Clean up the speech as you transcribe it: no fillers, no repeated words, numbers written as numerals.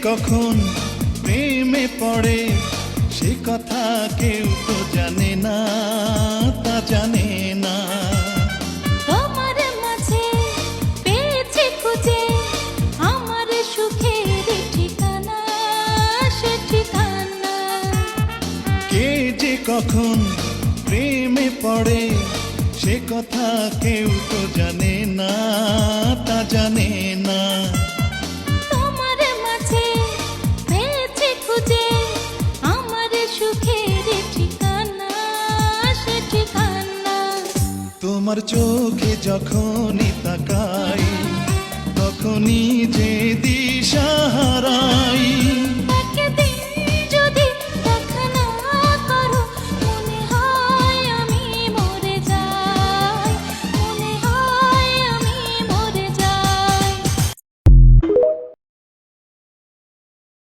কখন প্রেমে পড়ে সে কথা কেউ তো জানে না, তা জানে না। তোমার মাঝে পেয়েছি খুঁজে আমার সুখের ঠিকানা, সে ঠিকানা। কে যে কখন প্রেমে পড়ে সে কথা কেউ তো জানে না, তা জানে না। তোমার মাঝে পেয়েছি খুঁজে আমার সুখের ঠিকানা, সে ঠিকানা। তোমার চোখে যখনই তাকাই তখনই যে দিশা